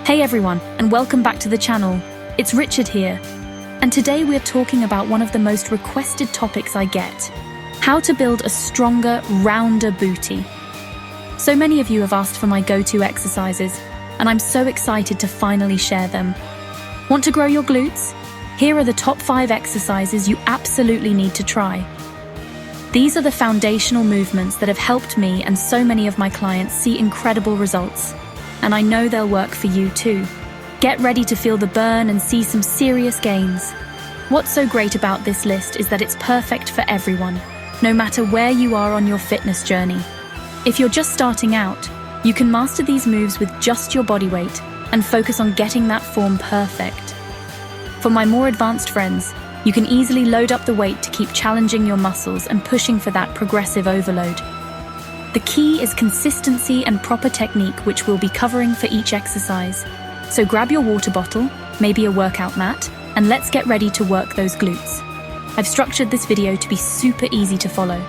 Hey everyone, and welcome back to the channel. It's Richard here, and today we're talking about one of the most requested topics I get: how to build a stronger, rounder booty. So many of you have asked for my go-to exercises, and I'm so excited to finally share them. Want to grow your glutes? Here are the top 5 exercises you absolutely need to try. These are the foundational movements that have helped me and so many of my clients see incredible results. And I know they'll work for you too. Get ready to feel the burn and see some serious gains. What's so great about this list is that it's perfect for everyone, no matter where you are on your fitness journey. If you're just starting out, you can master these moves with just your body weight and focus on getting that form perfect. For my more advanced friends, you can easily load up the weight to keep challenging your muscles and pushing for that progressive overload. The key is consistency and proper technique, which we'll be covering for each exercise. So grab your water bottle, maybe a workout mat, and let's get ready to work those glutes. I've structured this video to be super easy to follow.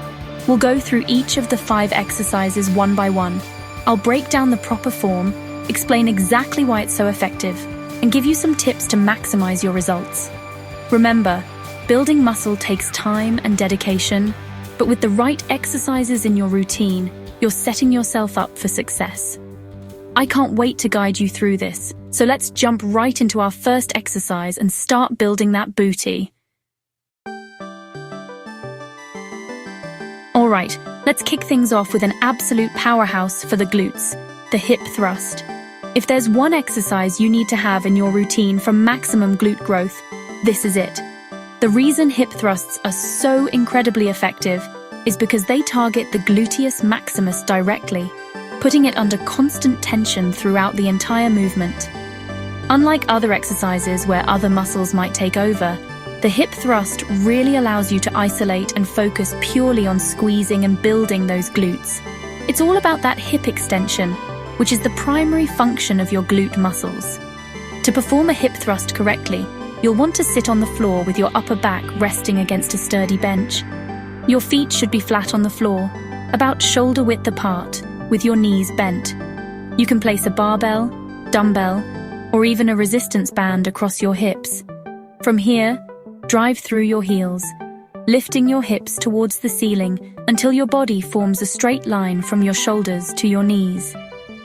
We'll go through each of the 5 exercises one by one. I'll break down the proper form, explain exactly why it's so effective, and give you some tips to maximize your results. Remember, building muscle takes time and dedication, but with the right exercises in your routine, you're setting yourself up for success. I can't wait to guide you through this, so let's jump right into our first exercise and start building that booty. Alright, let's kick things off with an absolute powerhouse for the glutes, the hip thrust. If there's one exercise you need to have in your routine for maximum glute growth, this is it. The reason hip thrusts are so incredibly effective is because they target the gluteus maximus directly, putting it under constant tension throughout the entire movement. Unlike other exercises where other muscles might take over, the hip thrust really allows you to isolate and focus purely on squeezing and building those glutes. It's all about that hip extension, which is the primary function of your glute muscles. To perform a hip thrust correctly, you'll want to sit on the floor with your upper back resting against a sturdy bench. Your feet should be flat on the floor, about shoulder width apart, with your knees bent. You can place a barbell, dumbbell, or even a resistance band across your hips. From here, drive through your heels, lifting your hips towards the ceiling until your body forms a straight line from your shoulders to your knees.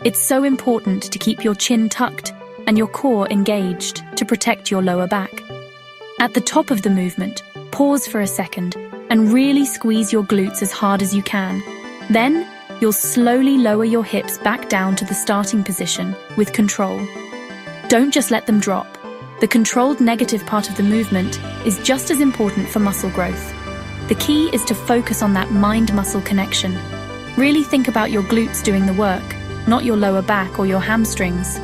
It's so important to keep your chin tucked and your core engaged to protect your lower back. At the top of the movement, pause for a second and really squeeze your glutes as hard as you can. Then, you'll slowly lower your hips back down to the starting position with control. Don't just let them drop. The controlled negative part of the movement is just as important for muscle growth. The key is to focus on that mind-muscle connection. Really think about your glutes doing the work, not your lower back or your hamstrings.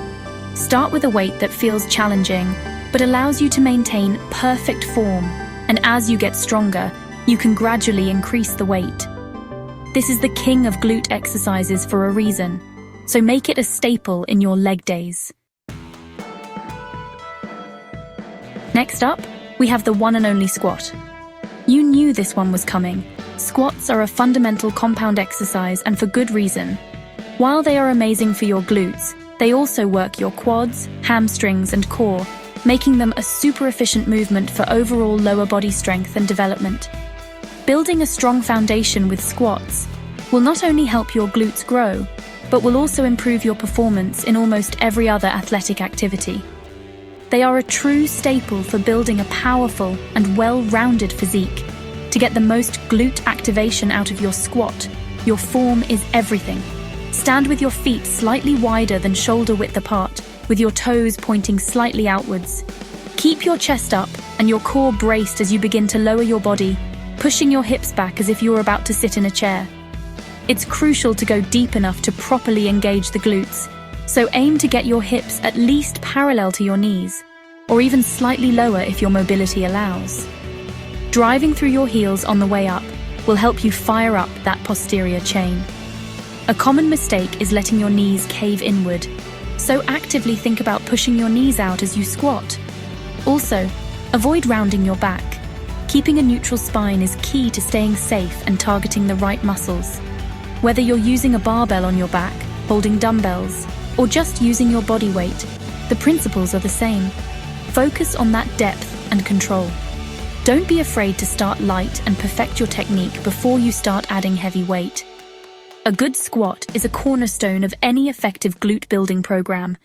Start with a weight that feels challenging, but allows you to maintain perfect form, and as you get stronger, you can gradually increase the weight. This is the king of glute exercises for a reason, so make it a staple in your leg days. Next up, we have the one and only squat. You knew this one was coming. Squats are a fundamental compound exercise, and for good reason. While they are amazing for your glutes, they also work your quads, hamstrings, and core, making them a super efficient movement for overall lower body strength and development. Building a strong foundation with squats will not only help your glutes grow, but will also improve your performance in almost every other athletic activity. They are a true staple for building a powerful and well-rounded physique. To get the most glute activation out of your squat, your form is everything. Stand with your feet slightly wider than shoulder width apart, with your toes pointing slightly outwards. Keep your chest up and your core braced as you begin to lower your body, pushing your hips back as if you're about to sit in a chair. It's crucial to go deep enough to properly engage the glutes, so aim to get your hips at least parallel to your knees, or even slightly lower if your mobility allows. Driving through your heels on the way up will help you fire up that posterior chain. A common mistake is letting your knees cave inward, so actively think about pushing your knees out as you squat. Also, avoid rounding your back. Keeping a neutral spine is key to staying safe and targeting the right muscles. Whether you're using a barbell on your back, holding dumbbells, or just using your body weight, The principles are the same. Focus on that depth and control. Don't be afraid to start light and perfect your technique before you start adding heavy weight. A good squat is a cornerstone of any effective glute building program.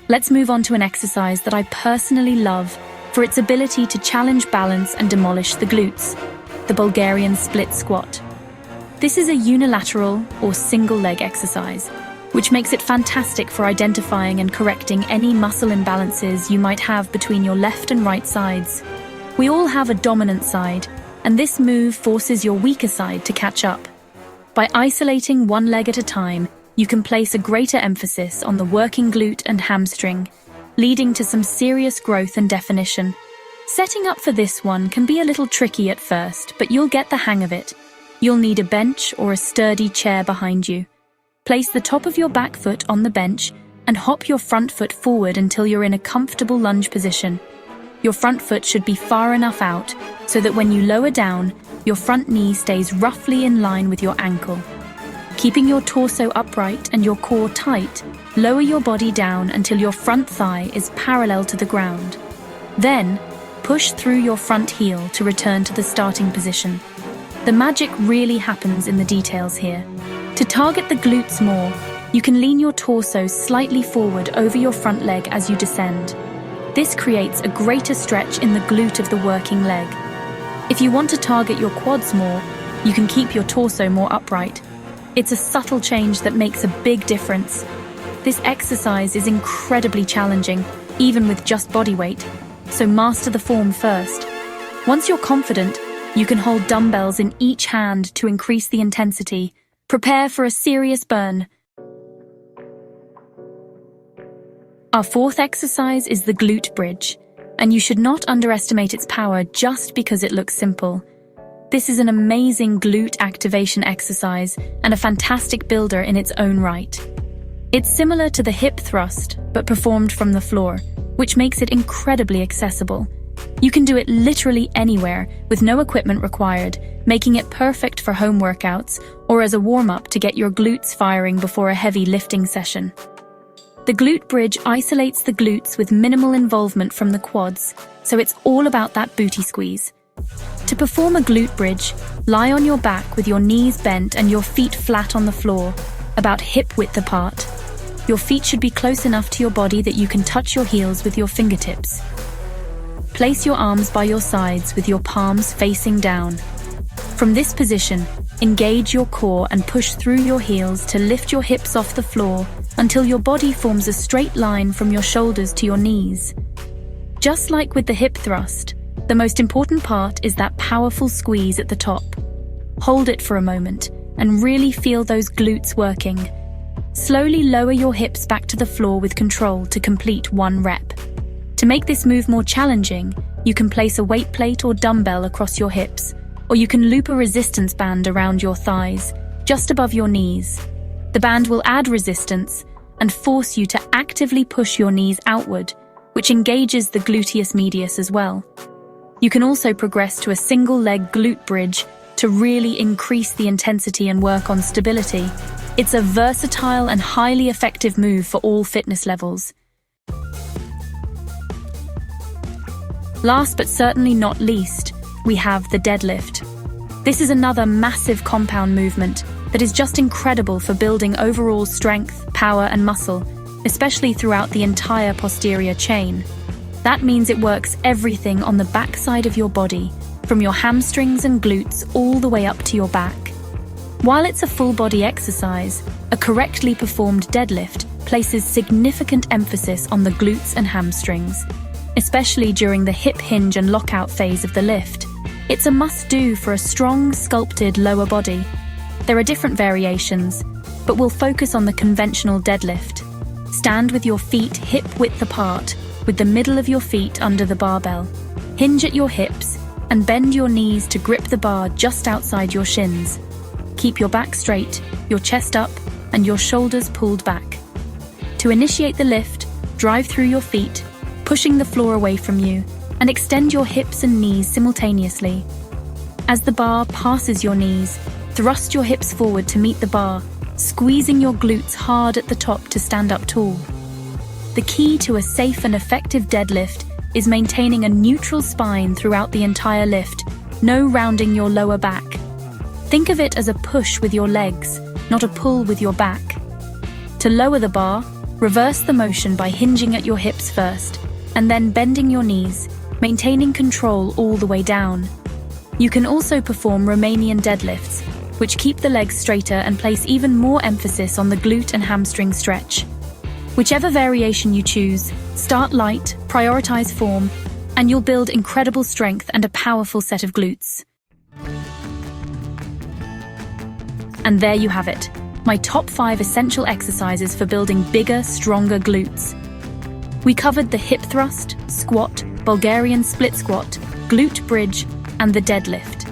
Let's move on to an exercise that I personally love for its ability to challenge balance and demolish the glutes, the Bulgarian split squat. This is a unilateral or single leg exercise, which makes it fantastic for identifying and correcting any muscle imbalances you might have between your left and right sides. We all have a dominant side, and this move forces your weaker side to catch up. By isolating one leg at a time, you can place a greater emphasis on the working glute and hamstring, leading to some serious growth and definition. Setting up for this one can be a little tricky at first, but you'll get the hang of it. You'll need a bench or a sturdy chair behind you. Place the top of your back foot on the bench and hop your front foot forward until you're in a comfortable lunge position. Your front foot should be far enough out so that when you lower down, your front knee stays roughly in line with your ankle. Keeping your torso upright and your core tight, lower your body down until your front thigh is parallel to the ground. Then, push through your front heel to return to the starting position. The magic really happens in the details here. To target the glutes more, you can lean your torso slightly forward over your front leg as you descend. This creates a greater stretch in the glute of the working leg. If you want to target your quads more, you can keep your torso more upright. It's a subtle change that makes a big difference. This exercise is incredibly challenging, even with just body weight, so master the form first. Once you're confident, you can hold dumbbells in each hand to increase the intensity. Prepare for a serious burn. Our fourth exercise is the glute bridge, and you should not underestimate its power just because it looks simple. This is an amazing glute activation exercise and a fantastic builder in its own right. It's similar to the hip thrust, but performed from the floor, which makes it incredibly accessible. You can do it literally anywhere with no equipment required, making it perfect for home workouts or as a warm-up to get your glutes firing before a heavy lifting session. The glute bridge isolates the glutes with minimal involvement from the quads, so it's all about that booty squeeze. To perform a glute bridge, lie on your back with your knees bent and your feet flat on the floor, about hip width apart. Your feet should be close enough to your body that you can touch your heels with your fingertips. Place your arms by your sides with your palms facing down. From this position, engage your core and push through your heels to lift your hips off the floor until your body forms a straight line from your shoulders to your knees. Just like with the hip thrust, the most important part is that powerful squeeze at the top. Hold it for a moment and really feel those glutes working. Slowly lower your hips back to the floor with control to complete one rep. To make this move more challenging, you can place a weight plate or dumbbell across your hips, or you can loop a resistance band around your thighs, just above your knees. The band will add resistance and force you to actively push your knees outward, which engages the gluteus medius as well. You can also progress to a single-leg glute bridge to really increase the intensity and work on stability. It's a versatile and highly effective move for all fitness levels. Last but certainly not least, we have the deadlift. This is another massive compound movement that is just incredible for building overall strength, power, and muscle, especially throughout the entire posterior chain. That means it works everything on the back side of your body, from your hamstrings and glutes all the way up to your back. While it's a full-body exercise, a correctly performed deadlift places significant emphasis on the glutes and hamstrings, especially during the hip hinge and lockout phase of the lift. It's a must-do for a strong, sculpted lower body. There are different variations, but we'll focus on the conventional deadlift. Stand with your feet hip-width apart, with the middle of your feet under the barbell. Hinge at your hips and bend your knees to grip the bar just outside your shins. Keep your back straight, your chest up, and your shoulders pulled back. To initiate the lift, drive through your feet, pushing the floor away from you, and extend your hips and knees simultaneously. As the bar passes your knees, thrust your hips forward to meet the bar, squeezing your glutes hard at the top to stand up tall. The key to a safe and effective deadlift is maintaining a neutral spine throughout the entire lift, no rounding your lower back. Think of it as a push with your legs, not a pull with your back. To lower the bar, reverse the motion by hinging at your hips first, and then bending your knees, maintaining control all the way down. You can also perform Romanian deadlifts, which keep the legs straighter and place even more emphasis on the glute and hamstring stretch. Whichever variation you choose, start light, prioritize form, and you'll build incredible strength and a powerful set of glutes. And there you have it, my top 5 essential exercises for building bigger, stronger glutes. We covered the hip thrust, squat, Bulgarian split squat, glute bridge, and the deadlift.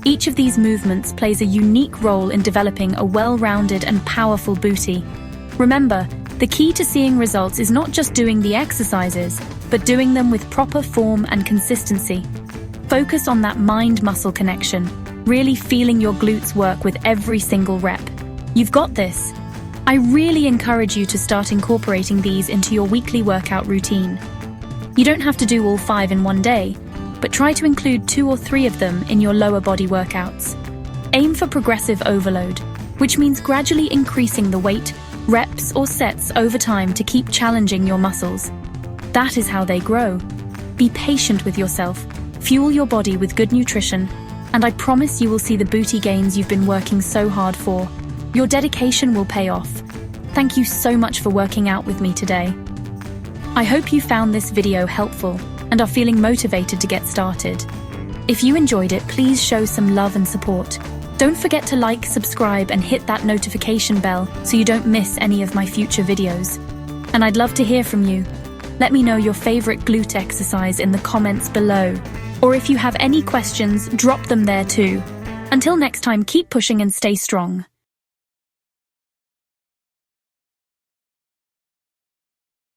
Each of these movements plays a unique role in developing a well-rounded and powerful booty. Remember, the key to seeing results is not just doing the exercises, but doing them with proper form and consistency. Focus on that mind-muscle connection, really feeling your glutes work with every single rep. You've got this. I really encourage you to start incorporating these into your weekly workout routine. You don't have to do all 5 in one day, but try to include 2 or 3 of them in your lower body workouts. Aim for progressive overload, which means gradually increasing the weight, reps, or sets over time to keep challenging your muscles. That is how they grow. Be patient with yourself, fuel your body with good nutrition, and I promise you will see the booty gains you've been working so hard for. Your dedication will pay off. Thank you so much for working out with me today. I hope you found this video helpful and are feeling motivated to get started. If you enjoyed it, please show some love and support. Don't forget to like, subscribe, and hit that notification bell so you don't miss any of my future videos. And I'd love to hear from you. Let me know your favorite glute exercise in the comments below. Or if you have any questions, drop them there too. Until next time, keep pushing and stay strong.